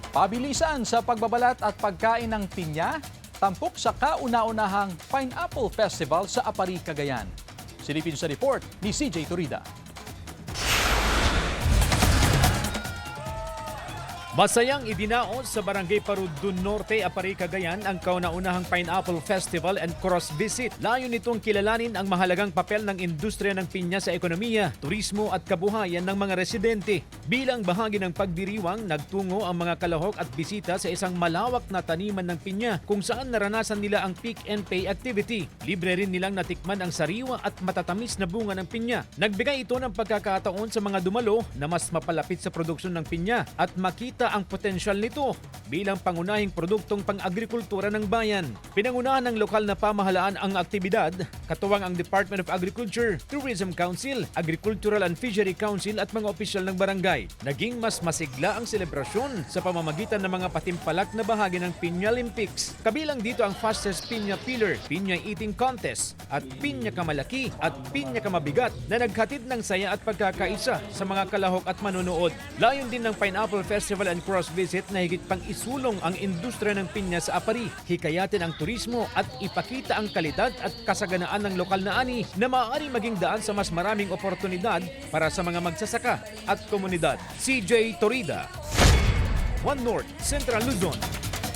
Pabilisan sa pagbabalat at pagkain ng pinya, tampok sa kauna-unahang Pineapple Festival sa Apari, Cagayan. Silipin sa report ni CJ Turida. Masayang idinaos sa Barangay Parudun Norte, Apari, Cagayan ang kauna-unahang Pineapple Festival and Cross Visit. Layo nitong kilalanin ang mahalagang papel ng industriya ng pinya sa ekonomiya, turismo at kabuhayan ng mga residente. Bilang bahagi ng pagdiriwang, nagtungo ang mga kalahok at bisita sa isang malawak na taniman ng pinya kung saan naranasan nila ang pick and pay activity. Libre rin nilang natikman ang sariwa at matatamis na bunga ng pinya. Nagbigay ito ng pagkakataon sa mga dumalo na mas mapalapit sa produksyon ng pinya at makita ang potensyal nito bilang pangunahing produktong pang-agrikultura ng bayan. Pinangunahan ng lokal na pamahalaan ang aktibidad, katuwang ang Department of Agriculture, Tourism Council, Agricultural and Fishery Council at mga opisyal ng barangay. Naging mas masigla ang selebrasyon sa pamamagitan ng mga patimpalak na bahagi ng Pinya Olympics. Kabilang dito ang Fastest Pinya Peeler, Pinya Eating Contest at Pinya Kamalaki at Pinya Kamabigat na naghatid ng saya at pagkakaisa sa mga kalahok at manonood. Layon din ng Pineapple Festival and Cross Visit na higit pang isulong ang industriya ng pinya sa Apari, hikayatin ang turismo at ipakita ang kalidad at kasaganaan ng lokal na ani na maaari maging daan sa mas maraming oportunidad para sa mga magsasaka at komunidad. CJ Torida, One North, Central Luzon.